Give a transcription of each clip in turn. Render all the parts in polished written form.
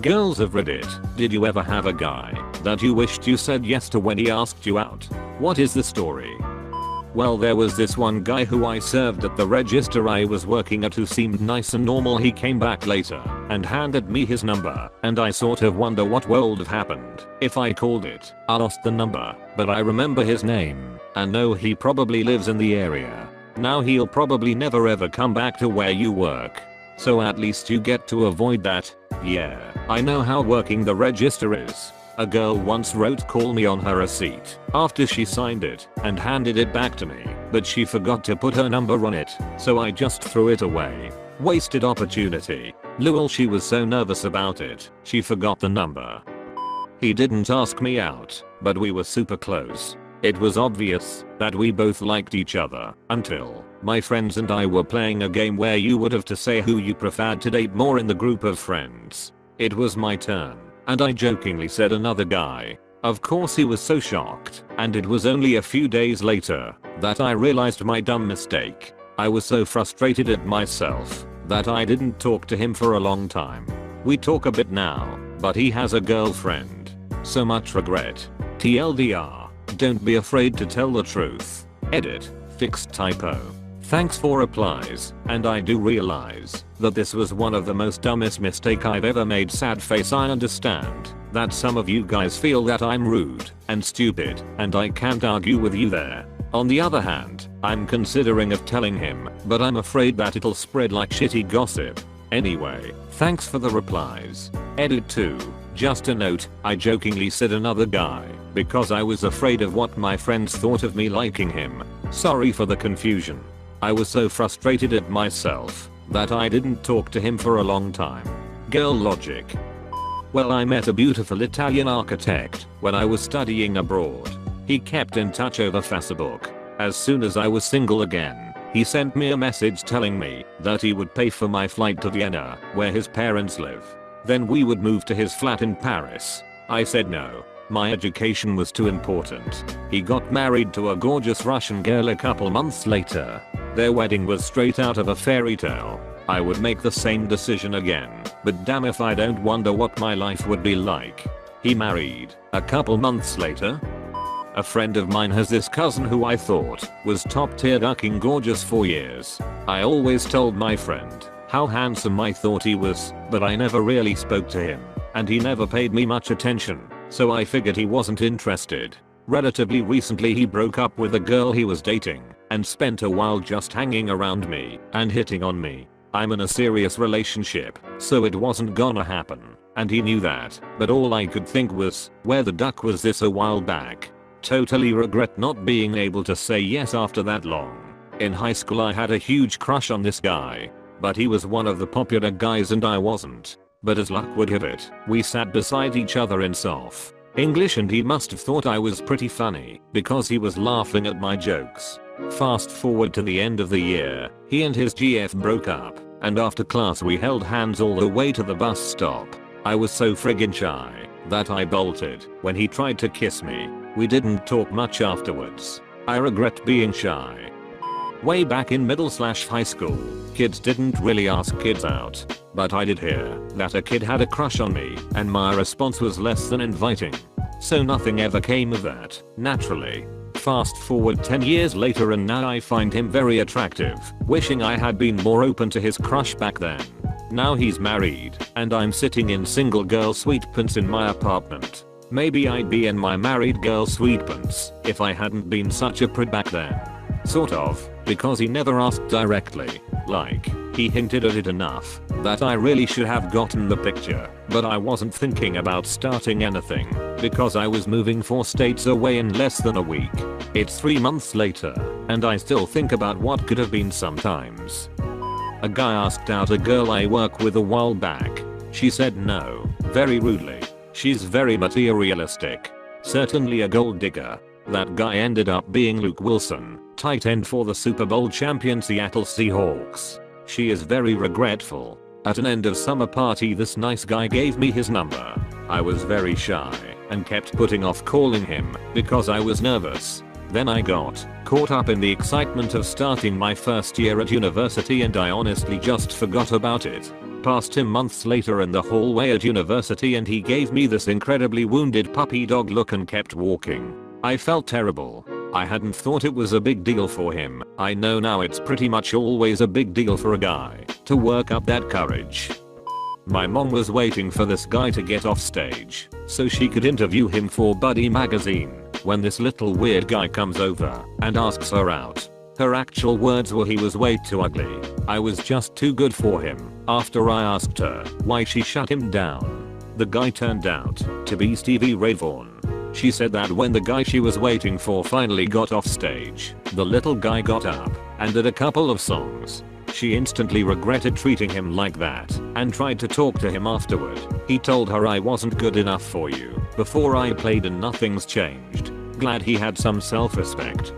Girls of Reddit, did you ever have a guy that you wished you said yes to when he asked you out? What is the story? Well, there was this one guy who I served at the register I was working at who seemed nice and normal. He came back later and handed me his number, and I sort of wonder what would have happened if I called it. I lost the number, but I remember his name and know he probably lives in the area. Now he'll probably never ever come back to where you work. So at least you get to avoid that. Yeah, I know how working the register is. A girl once wrote "call me" on her receipt after she signed it and handed it back to me, but she forgot to put her number on it, so I just threw it away. Wasted opportunity. Lol, she was so nervous about it, she forgot the number. He didn't ask me out, but we were super close. It was obvious that we both liked each other until my friends and I were playing a game where you would have to say who you preferred to date more in the group of friends. It was my turn, and I jokingly said another guy. Of course he was so shocked, and it was only a few days later that I realized my dumb mistake. I was so frustrated at myself that I didn't talk to him for a long time. We talk a bit now, but he has a girlfriend. So much regret. TLDR. Don't be afraid to tell the truth. Edit. Fixed typo. Thanks for replies, and I do realize that this was one of the most dumbest mistake I've ever made. Sad face. I understand that some of you guys feel that I'm rude and stupid, and I can't argue with you there. On the other hand, I'm considering of telling him, but I'm afraid that it'll spread like shitty gossip. Anyway, thanks for the replies. Edit 2. Just a note, I jokingly said another guy because I was afraid of what my friends thought of me liking him. Sorry for the confusion. I was so frustrated at myself that I didn't talk to him for a long time. Girl logic. Well, I met a beautiful Italian architect when I was studying abroad. He kept in touch over Facebook. As soon as I was single again, he sent me a message telling me that he would pay for my flight to Vienna, where his parents live. Then we would move to his flat in Paris. I said no. My education was too important. He got married to a gorgeous Russian girl a couple months later. Their wedding was straight out of a fairy tale. I would make the same decision again, but damn if I don't wonder what my life would be like. He married a couple months later. A friend of mine has this cousin who I thought was top tier ducking gorgeous for years. I always told my friend how handsome I thought he was, but I never really spoke to him, and he never paid me much attention, so I figured he wasn't interested. Relatively recently he broke up with a girl he was dating and spent a while just hanging around me and hitting on me. I'm in a serious relationship, so it wasn't gonna happen, and he knew that, but all I could think was, where the duck was this a while back. Totally regret not being able to say yes after that long. In high school I had a huge crush on this guy, but he was one of the popular guys and I wasn't. But as luck would have it, we sat beside each other in Soph English and he must have thought I was pretty funny because he was laughing at my jokes. Fast forward to the end of the year, he and his GF broke up, and after class we held hands all the way to the bus stop. I was so friggin' shy that I bolted when he tried to kiss me. We didn't talk much afterwards. I regret being shy. Way back in middle/high school, kids didn't really ask kids out, but I did hear that a kid had a crush on me and my response was less than inviting. So nothing ever came of that, naturally. Fast forward 10 years later and now I find him very attractive, wishing I had been more open to his crush back then. Now he's married, and I'm sitting in single girl sweatpants in my apartment. Maybe I'd be in my married girl sweatpants if I hadn't been such a prig back then. Sort of, because he never asked directly. Like, he hinted at it enough that I really should have gotten the picture, but I wasn't thinking about starting anything because I was moving 4 states away in less than a week. It's 3 months later, and I still think about what could have been sometimes. A guy asked out a girl I work with a while back. She said no, very rudely. She's very materialistic. Certainly a gold digger. That guy ended up being Luke Wilson, tight end for the Super Bowl champion Seattle Seahawks. She is very regretful. At an end of summer party this nice guy gave me his number. I was very shy and kept putting off calling him because I was nervous. Then I got caught up in the excitement of starting my first year at university and I honestly just forgot about it. Passed him months later in the hallway at university and he gave me this incredibly wounded puppy dog look and kept walking. I felt terrible. I hadn't thought it was a big deal for him. I know now it's pretty much always a big deal for a guy to work up that courage. My mom was waiting for this guy to get off stage so she could interview him for Buddy magazine when this little weird guy comes over and asks her out. Her actual words were he was way too ugly. I was just too good for him. After I asked her why she shut him down, the guy turned out to be Stevie Ray Vaughan. She said that when the guy she was waiting for finally got off stage, the little guy got up and did a couple of songs. She instantly regretted treating him like that and tried to talk to him afterward. He told her I wasn't good enough for you before I played and nothing's changed. Glad he had some self-respect.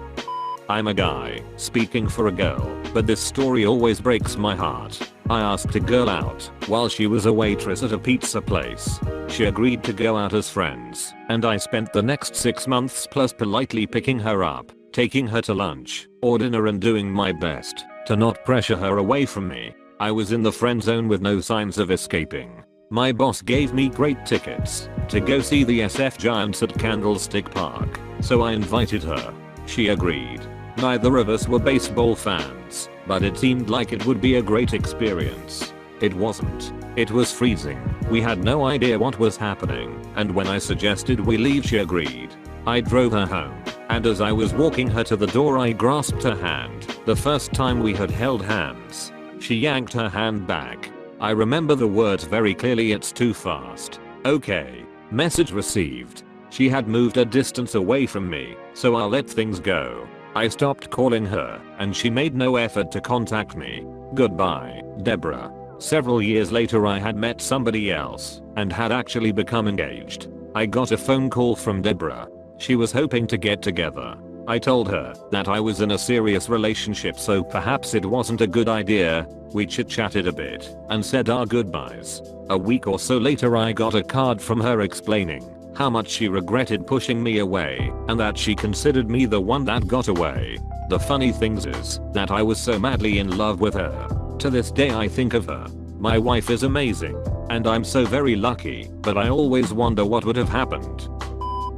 I'm a guy speaking for a girl, but this story always breaks my heart. I asked a girl out while she was a waitress at a pizza place. She agreed to go out as friends, and I spent the next 6 months plus politely picking her up, taking her to lunch or dinner and doing my best to not pressure her away from me. I was in the friend zone with no signs of escaping. My boss gave me great tickets to go see the SF Giants at Candlestick Park, so I invited her. She agreed. Neither of us were baseball fans, but it seemed like it would be a great experience. It wasn't. It was freezing. We had no idea what was happening, and when I suggested we leave she agreed. I drove her home, and as I was walking her to the door I grasped her hand. The first time we had held hands. She yanked her hand back. I remember the words very clearly. It's too fast. Okay. Message received. She had moved a distance away from me, so I let things go. I stopped calling her, and she made no effort to contact me. Goodbye, Deborah. Several years later I had met somebody else, and had actually become engaged. I got a phone call from Deborah. She was hoping to get together. I told her that I was in a serious relationship so perhaps it wasn't a good idea. We chit-chatted a bit and said our goodbyes. A week or so later I got a card from her explaining how much she regretted pushing me away and that she considered me the one that got away. The funny thing is that I was so madly in love with her. To this day I think of her. My wife is amazing and I'm so very lucky, but I always wonder what would have happened.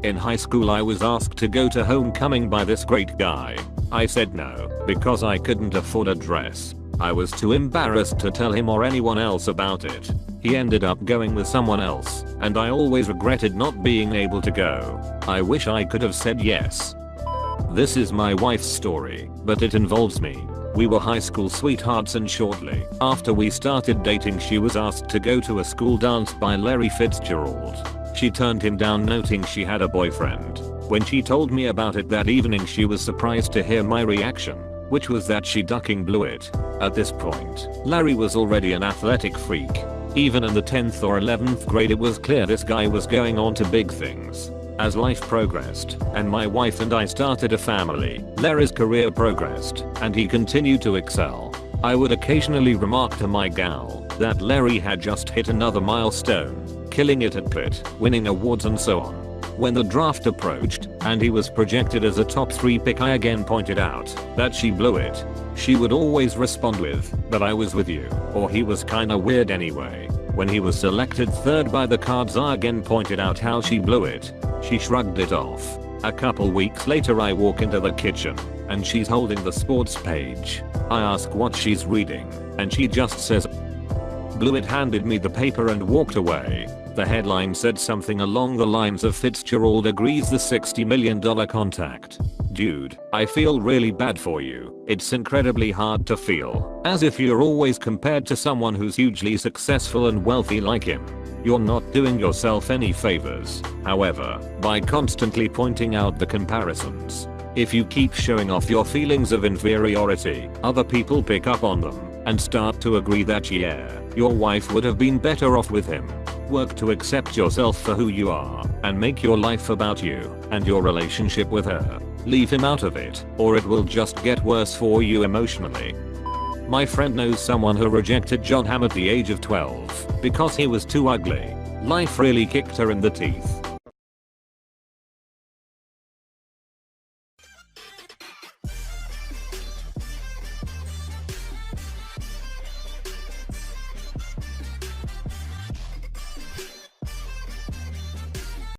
In high school I was asked to go to homecoming by this great guy. I said no because I couldn't afford a dress. I was too embarrassed to tell him or anyone else about it. He ended up going with someone else, and I always regretted not being able to go. I wish I could have said yes. This is my wife's story, but it involves me. We were high school sweethearts and shortly after we started dating she was asked to go to a school dance by Larry Fitzgerald. She turned him down noting she had a boyfriend. When she told me about it that evening she was surprised to hear my reaction, which was that she ducking blew it. At this point, Larry was already an athletic freak. Even in the 10th or 11th grade it was clear this guy was going on to big things. As life progressed, and my wife and I started a family, Larry's career progressed, and he continued to excel. I would occasionally remark to my gal that Larry had just hit another milestone, killing it at Pitt, winning awards and so on. When the draft approached, and he was projected as a top 3 pick I again pointed out that she blew it. She would always respond with, "But I was with you," or "He was kinda weird anyway." When he was selected 3rd by the Cards I again pointed out how she blew it. She shrugged it off. A couple weeks later I walk into the kitchen, and she's holding the sports page. I ask what she's reading, and she just says, "Blew it," handed me the paper and walked away. The headline said something along the lines of Fitzgerald agrees the $60 million contact. Dude, I feel really bad for you. It's incredibly hard to feel as if you're always compared to someone who's hugely successful and wealthy like him. You're not doing yourself any favors, however, by constantly pointing out the comparisons. If you keep showing off your feelings of inferiority, other people pick up on them and start to agree that yeah, your wife would have been better off with him. Work to accept yourself for who you are and make your life about you and your relationship with her. Leave him out of it, or it will just get worse for you emotionally. My friend knows someone who rejected John Hamm at the age of 12 because he was too ugly. Life really kicked her in the teeth.